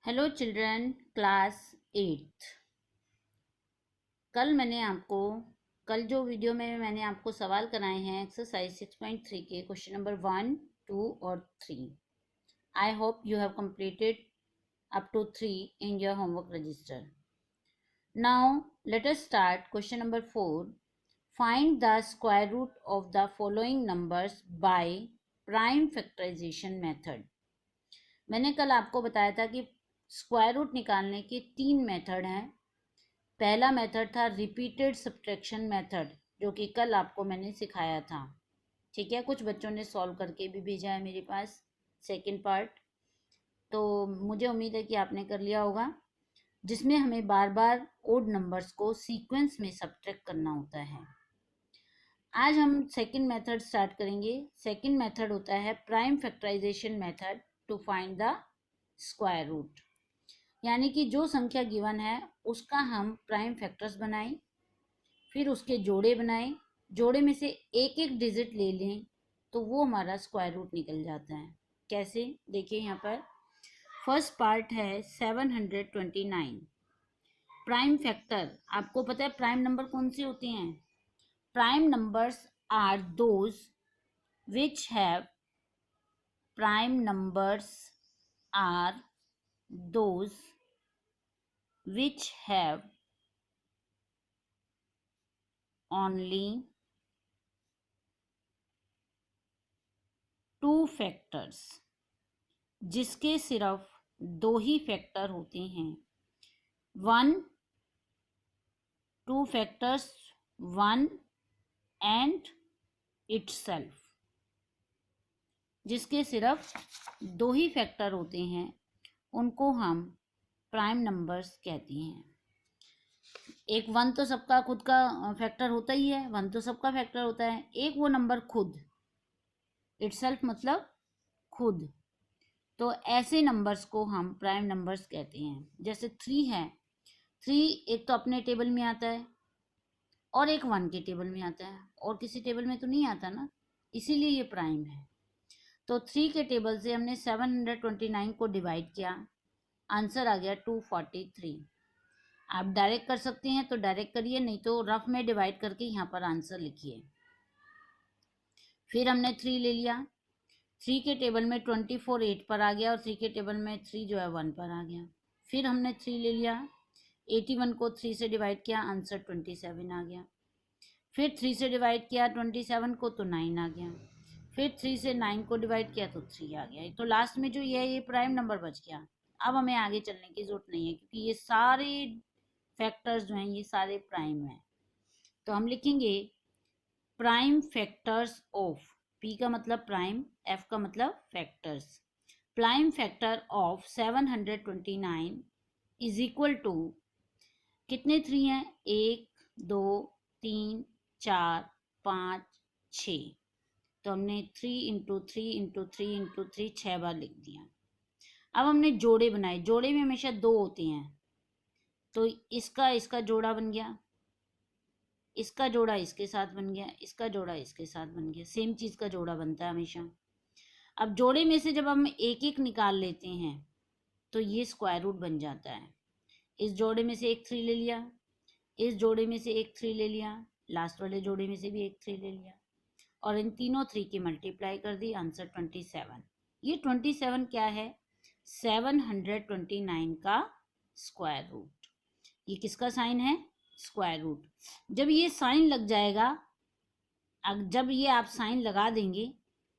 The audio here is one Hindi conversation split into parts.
Hello children, class 8। कल जो वीडियो में मैंने आपको सवाल कराए हैं एक्सरसाइज 6.3 के क्वेश्चन नंबर 1, 2 और 3। I hope you have completed up to 3 in your homework register. Now let us start question number 4। Find the square root of the following numbers by prime factorization method. मैंने कल आपको बताया था कि स्क्वायर रूट निकालने के 3 मेथड हैं। पहला मेथड था रिपीटेड सब्ट्रैक्शन मेथड, जो कि कल आपको मैंने सिखाया था। ठीक है, कुछ बच्चों ने सॉल्व करके भी भेजा है मेरे पास सेकंड पार्ट, तो मुझे उम्मीद है कि आपने कर लिया होगा, जिसमें हमें बार बार ओड नंबर्स को सीक्वेंस में सब्ट्रैक्ट करना होता है। आज हम सेकंड मेथड स्टार्ट करेंगे। सेकंड मेथड होता है prime factorization method to find the square root, यानी कि जो संख्या गिवन है उसका हम प्राइम फैक्टर्स बनाएं, फिर उसके जोड़े बनाएं, जोड़े में से एक एक डिजिट ले लें तो वो हमारा स्क्वायर रूट निकल जाता है। कैसे, देखिए यहाँ पर फर्स्ट पार्ट है 729। प्राइम फैक्टर, आपको पता है प्राइम नंबर कौन से होते हैं? Prime numbers are those which have prime numbers are those which have only two factors, जिसके सिर्फ दो ही फैक्टर होते हैं। One, two factors, one and itself, जिसके सिर्फ दो ही फैक्टर होते हैं, उनको हम प्राइम नंबर्स कहते हैं। एक वन तो सबका खुद का फैक्टर होता ही है, वन तो सबका फैक्टर होता है। एक वो नंबर खुद, इटसेल्फ मतलब खुद, तो ऐसे नंबर्स को हम प्राइम नंबर्स कहते हैं। जैसे 3 है, 3 एक तो अपने टेबल में आता है और एक 1 के टेबल में आता है, और किसी टेबल में तो नहीं आता ना, इसीलिए ये प्राइम है। तो 3 के टेबल से हमने 729 को डिवाइड किया, आंसर आ गया 243। आप डायरेक्ट कर सकते हैं तो डायरेक्ट करिए, नहीं तो रफ में डिवाइड करके यहाँ पर आंसर लिखिए। फिर हमने 3 ले लिया, 3 के टेबल में 24 8 पर आ गया, और 3 के टेबल में 3 जो है 1 पर आ गया। फिर हमने 3 ले लिया, 81 को 3 से डिवाइड किया, आंसर 27 आ गया। फिर 3 से डिवाइड किया 27 को तो 9 आ गया। फिर 3 से 9 को डिवाइड किया तो 3 आ गया। तो लास्ट में जो ये प्राइम नंबर बच गया। अब हमें आगे चलने की जरूरत नहीं है, क्योंकि ये सारे फैक्टर्स जो हैं ये सारे प्राइम हैं। तो हम लिखेंगे प्राइम फैक्टर्स ऑफ, पी का मतलब प्राइम, एफ का मतलब factors. Prime factor of 729 is equal to, कितने 3 हैं? 1 2 3 4 5 6। तो हमने 3 इंटू 3 इंटू 3 इंटू 3 6 बार लिख दिया। अब हमने जोड़े बनाए, जोड़े में हमेशा 2 होते हैं, तो इसका जोड़ा बन गया, इसका जोड़ा इसके साथ बन गया, इसका जोड़ा इसके साथ बन गया। सेम चीज का जोड़ा बनता है हमेशा। अब जोड़े में से जब हम एक एक निकाल लेते हैं तो ये स्क्वायर रूट बन जाता है। इस जोड़े में से एक 3 ले लिया, इस जोड़े में से एक 3 ले लिया, लास्ट वाले जोड़े में से भी एक 3 ले लिया, और इन तीनों 3 की मल्टीप्लाई कर दी, आंसर 27। ये 27 क्या है? 729 का स्क्वायर रूट। ये किसका साइन है? Square root. जब ये साइन लग जाएगा, जब ये आप साइन लगा देंगे,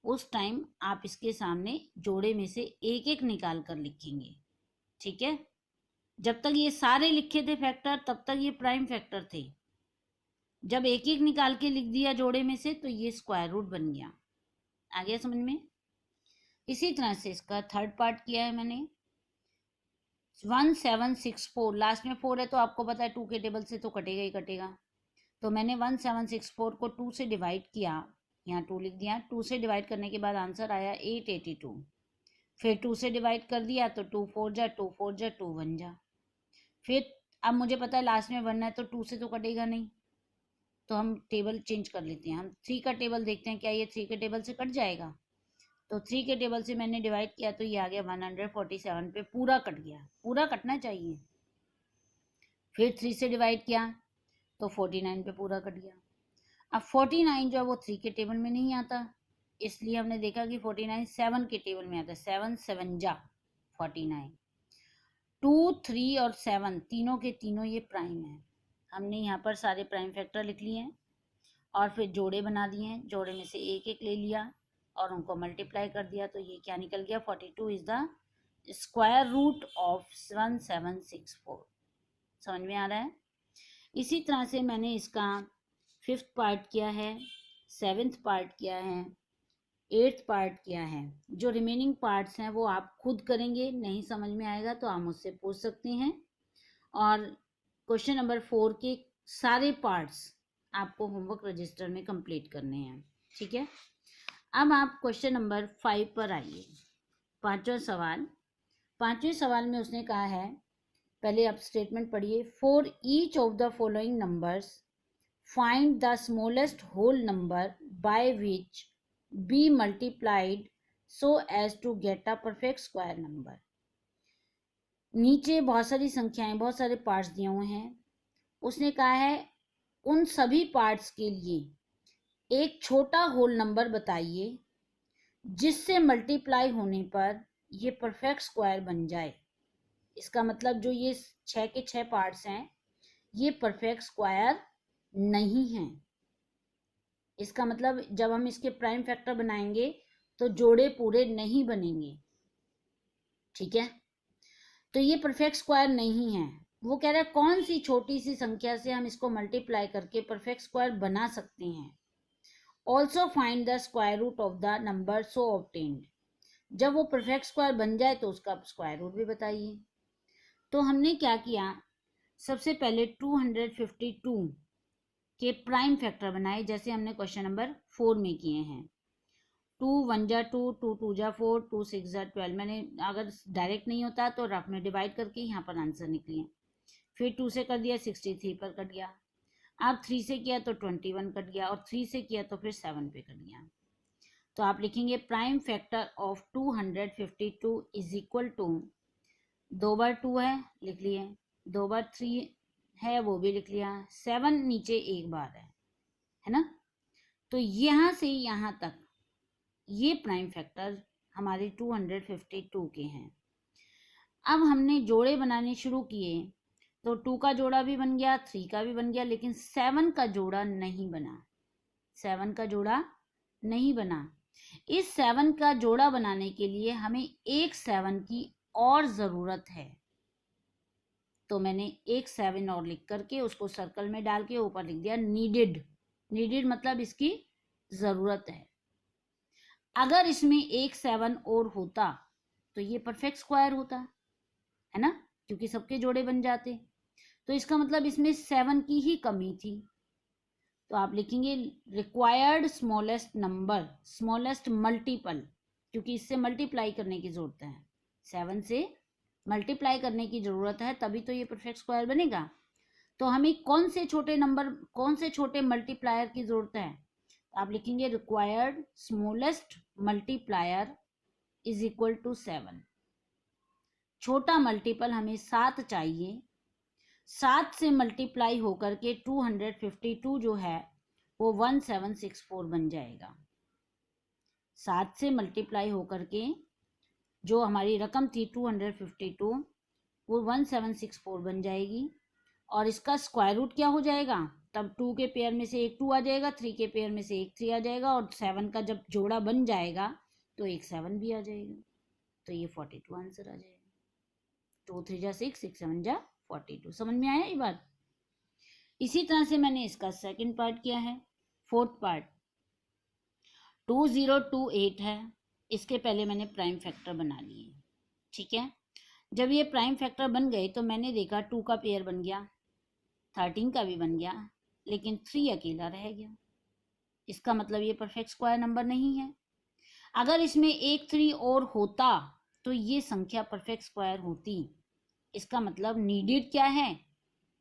उस टाइम आप इसके सामने जोड़े में से एक एक निकाल कर लिखेंगे। ठीक है, जब तक ये सारे लिखे थे फैक्टर तब तक ये प्राइम फैक्टर थे। जब एक एक निकाल के लिख दिया जोड़े में से तो ये स्क्वायर रूट बन गया। आ गया समझ में? इसी तरह से इसका थर्ड पार्ट किया है मैंने। 1764, लास्ट में 4 है तो आपको पता है 2 के टेबल से तो कटेगा ही कटेगा। तो मैंने 1764 को 2 से डिवाइड किया, यहाँ 2 लिख दिया। 2 से डिवाइड करने के बाद आंसर आया 882। फिर 2 से डिवाइड कर दिया तो 2 4 जा 2 4 जा 2 1 जा। फिर अब मुझे पता है लास्ट में 1 है तो 2 से तो कटेगा नहीं, तो हम टेबल चेंज कर लेते हैं। हम 3 का टेबल देखते हैं, क्या ये 3 के टेबल से कट जाएगा? तो 3 के टेबल से मैंने डिवाइड किया तो ये आ गया 147 पे, पूरा कट गया, पूरा कटना चाहिए। फिर 3 से डिवाइड किया तो 49 पे पूरा कट गया। अब 49 जो है वो 3 के टेबल में नहीं आता, इसलिए हमने देखा कि 49 7 के टेबल में आता है। 7 7 जा 49। 2 3 और 7 तीनों के तीनों ये प्राइम है। हमने यहाँ पर सारे प्राइम फैक्टर लिख लिए हैं और फिर जोड़े बना दिए हैं, जोड़े में से एक एक ले लिया और उनको मल्टीप्लाई कर दिया, तो ये क्या निकल गया, 42 is the square root of 1764। समझ में आ रहा है। इसी तरह से मैंने इसका 5th पार्ट किया है, 7th पार्ट किया है, 8th पार्ट किया है। जो रिमेनिंग पार्ट्स हैं वो आप खुद करेंगे, नहीं समझ में आएगा तो आप मुझसे पूछ सकते हैं। और क्वेश्चन नंबर 4 के सारे पार्ट्स आपको होमवर्क रजिस्टर में कंप्लीट करने हैं, ठीक है। अब आप क्वेश्चन नंबर 5 पर आइए। पांचवा सवाल, पांचवें सवाल में उसने कहा है, पहले आप स्टेटमेंट पढ़िए। For each of the following numbers find the smallest whole number by which be multiplied so as to get a perfect square number. नीचे बहुत सारी संख्याएं, बहुत सारे पार्ट्स दिए हुए हैं। उसने कहा है उन सभी पार्ट्स के लिए एक छोटा होल नंबर बताइए जिससे मल्टीप्लाई होने पर ये परफेक्ट स्क्वायर बन जाए। इसका मतलब जो ये 6 के 6 पार्ट्स हैं ये परफेक्ट स्क्वायर नहीं हैं। इसका मतलब जब हम इसके प्राइम फैक्टर बनाएंगे तो जोड़े पूरे नहीं बनेंगे, ठीक है। तो ये परफेक्ट स्क्वायर नहीं है। वो कह रहा है कौन सी छोटी सी संख्या से हम इसको मल्टीप्लाई करके परफेक्ट स्क्वायर बना सकते हैं। Also find the square root of the number so obtained. जब वो परफेक्ट स्क्वायर बन जाए तो उसका स्क्वायर रूट भी बताइए। तो हमने क्या किया, सबसे पहले 252 के प्राइम फैक्टर बनाए, जैसे हमने क्वेश्चन नंबर 4 में किए हैं। 2 1 जा 2, 2 2 जा 4, 2 6 जा 12। मैंने अगर डायरेक्ट नहीं होता तो रफ में डिवाइड करके यहाँ पर आंसर निकलिए। फिर 2 से कर दिया 63 पर कट गया। अब 3 से किया तो 21 कट गया, और 3 से किया तो फिर 7 पे कट गया। तो आप लिखेंगे prime factor of 252 is equal to, 2 बार 2 है लिख लिए, 2 बार 3 है वो भी लिख लिया, 7 नीचे एक बार है ना। तो यहाँ से यहाँ तक ये प्राइम फैक्टर हमारे 252 के हैं। अब हमने जोड़े बनाने शुरू किए तो 2 का जोड़ा भी बन गया, 3 का भी बन गया, लेकिन 7 का जोड़ा नहीं बना। 7 का जोड़ा नहीं बना। इस 7 का जोड़ा बनाने के लिए हमें एक 7 की और ज़रूरत है। तो मैंने एक 7 और लिख करके उसको सर्कल में डाल के ऊपर लिख दिया नीडेड। नीडेड मतलब इसकी ज़रूरत है। अगर इसमें एक 7 और होता तो ये परफेक्ट स्क्वायर होता, है ना, क्योंकि सबके जोड़े बन जाते। तो इसका मतलब इसमें 7 की ही कमी थी। तो आप लिखेंगे required smallest number, smallest multiple, क्योंकि इससे मल्टीप्लाई करने की जरूरत है, 7 से मल्टीप्लाई करने की जरूरत है, तभी तो ये परफेक्ट स्क्वायर बनेगा। तो हमें कौन से छोटे नंबर, कौन से छोटे मल्टीप्लायर की जरूरत है। आप लिखेंगे required smallest multiplier is equal to 7। छोटा मल्टीपल हमें 7 चाहिए। 7 से मल्टीप्लाई होकर के 252 जो है वो 1764 बन जाएगा। 7 से मल्टीप्लाई होकर के जो हमारी रकम थी 252 वो 1764 बन जाएगी। और इसका स्क्वायर रूट क्या हो जाएगा, तब 2 के पेयर में से एक 2 आ जाएगा, 3 के पेयर में से एक 3 आ जाएगा, और 7 का जब जोड़ा बन जाएगा तो एक 7 भी आ जाएगा। तो ये 42 आंसर आ जाएगा। 2 3 जा 6, 6 7 जा 42। समझ में आया ये बात। इसी तरह से मैंने इसका सेकंड पार्ट किया है। 4th पार्ट 2028 है। इसके पहले मैंने प्राइम फैक्टर बना लिए, ठीक है। जब ये प्राइम फैक्टर बन गए तो मैंने देखा 2 का पेयर बन गया, 13 का भी बन गया, लेकिन 3 अकेला रह गया। इसका मतलब ये परफेक्ट स्क्वायर नंबर नहीं है। अगर इसमें एक 3 और होता तो ये संख्या परफेक्ट स्क्वायर होती। इसका मतलब नीडेड क्या है,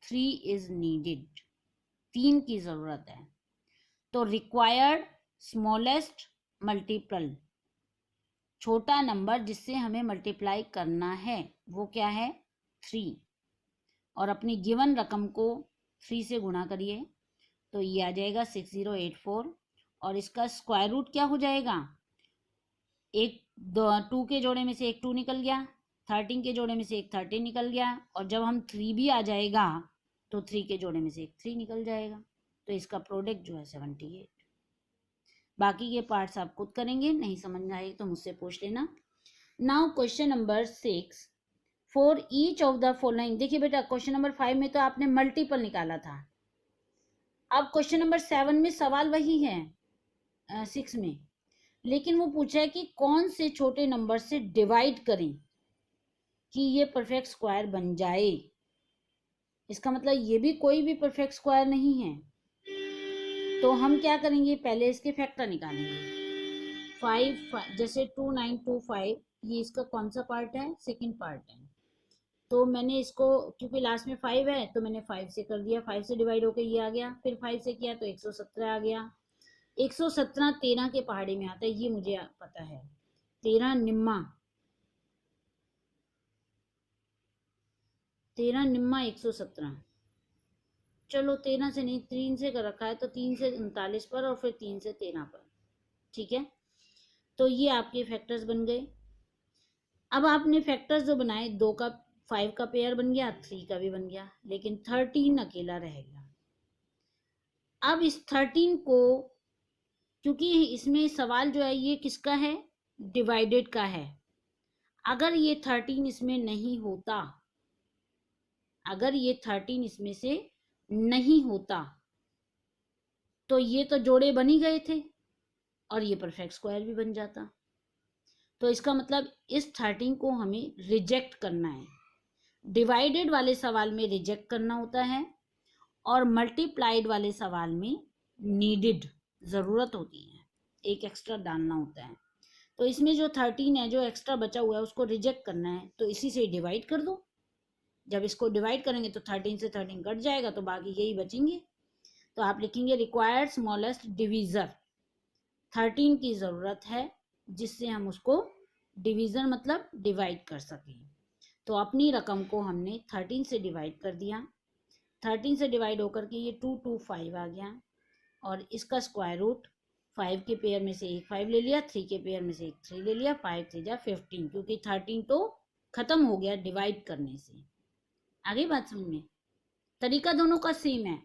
3 इज नीडेड, 3 की जरूरत है। तो रिक्वायर्ड स्मॉलेस्ट मल्टीपल छोटा नंबर जिससे हमें मल्टीप्लाई करना है वो क्या है, 3, और अपनी गिवन रकम को 3 से गुणा करिए तो ये आ जाएगा 6084, और इसका स्क्वायर रूट क्या हो जाएगा, एक 2 के जोड़े में से एक 2 निकल गया, 13 के जोड़े में से एक 13 निकल गया, और जब हम 3 भी आ जाएगा तो 3 के जोड़े में से एक 3 निकल जाएगा, तो इसका प्रोडक्ट जो है 78। बाकी के पार्ट्स आप खुद करेंगे, नहीं समझ में आए तो मुझसे पूछ लेना। Now question number 6, for each of the following. देखिए बेटा क्वेश्चन नंबर 5 में तो आपने मल्टीपल निकाला था, अब क्वेश्चन नंबर 7 में सवाल वही है 6 में, लेकिन वो पूछा है कि कौन से छोटे नंबर से डिवाइड करें कि ये परफेक्ट स्क्वायर बन जाए। इसका मतलब ये भी कोई भी परफेक्ट स्क्वायर नहीं है, तो हम क्या करेंगे, पहले इसके फैक्टर निकालेंगे। 5 जैसे 2925, ये इसका कौन सा पार्ट है, सेकंड पार्ट है, तो मैंने इसको क्योंकि लास्ट में 5 है तो मैंने 5 से कर दिया, 5 से डिवाइड होकर ये आ गया, फिर 5 से किया तो 117 आ गया। 117 13 के पहाड़े में आता है, ये मुझे पता है, 13 निम्मा 117। चलो 13 से नहीं 3 से कर रखा है, तो 3 से 39 पर और फिर 3 से 13 पर, ठीक है। तो ये आपके फैक्टर्स बन गए। अब आपने फैक्टर्स जो बनाए, 2 का 5 का पेयर बन गया, 3 का भी बन गया, लेकिन 13 अकेला रह गया। अब इस 13 को, क्योंकि इसमें सवाल जो है ये किसका है, डिवाइडेड का है, अगर ये 13 इसमें नहीं होता, अगर ये 13 इसमें से नहीं होता तो ये तो जोड़े बन ही गए थे और ये परफेक्ट स्क्वायर भी बन जाता। तो इसका मतलब इस 13 को हमें रिजेक्ट करना है, डिवाइडेड वाले सवाल में रिजेक्ट करना होता है और मल्टीप्लाइड वाले सवाल में नीडेड, ज़रूरत होती है, एक एक्स्ट्रा डालना होता है। तो इसमें जो 13 है, जो एक्स्ट्रा बचा हुआ है, उसको रिजेक्ट करना है, तो इसी से डिवाइड कर दो। जब इसको डिवाइड करेंगे तो 13 से 13 कट जाएगा, तो बाकी यही बचेंगे। तो आप लिखेंगे रिक्वायर्ड स्मॉलेस्ट डिवीजर, 13 की ज़रूरत है जिससे हम उसको डिवीज़र मतलब डिवाइड कर सकें। तो अपनी रकम को हमने 13 से डिवाइड कर दिया, 13 से डिवाइड होकर के ये 225 आ गया, और इसका स्क्वायर रूट 5 के पेयर में से एक 5 ले लिया, 3 के पेयर में से एक 3 ले लिया, 5 3 जा 15, क्योंकि 13 तो खत्म हो गया डिवाइड करने से। आगे बात समझ में, तरीका दोनों का सेम है,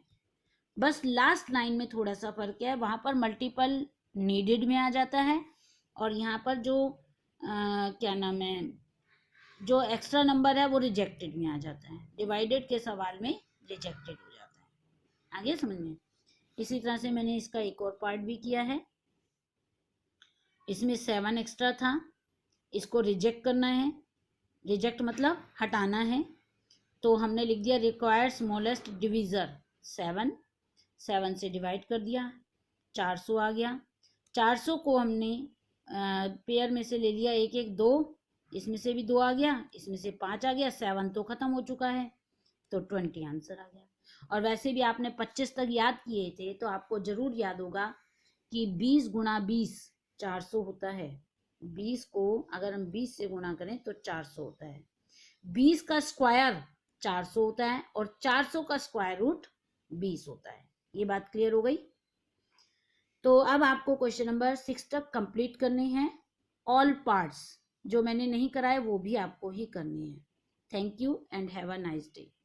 बस लास्ट लाइन में थोड़ा सा फर्क है, वहां पर मल्टीपल नीडेड में आ जाता है और यहाँ पर जो क्या नाम है, जो एक्स्ट्रा नंबर है वो रिजेक्टेड में आ जाता है, डिवाइडेड के सवाल में रिजेक्टेड हो जाता है। आगे समझ में। इसी तरह से मैंने इसका एक और पार्ट भी किया है, इसमें 7 एक्स्ट्रा था, इसको रिजेक्ट करना है, रिजेक्ट मतलब हटाना है, तो हमने लिख दिया रिक्वायर्ड स्मॉलेस्ट डिवीजर 7, 7 से डिवाइड कर दिया, 400 आ गया। 400 को हमने पेयर में से ले लिया, एक एक 2, इसमें से भी 2 आ गया, इसमें से 5 आ गया, 7 तो खत्म हो चुका है, तो 20 आंसर आ गया। और वैसे भी आपने 25 तक याद किए थे तो आपको जरूर याद होगा कि 20 गुणा 20 400 होता है, 20 को अगर हम 20 से गुणा करें तो 400 होता है, 20 का स्क्वायर 400 होता है और 400 का स्क्वायर रूट 20 होता है। ये बात क्लियर हो गई। तो अब आपको क्वेश्चन नंबर 6 तक कंप्लीट करने हैं, ऑल पार्ट्स जो मैंने नहीं कराए वो भी आपको ही करने हैं। Thank you and have a nice day.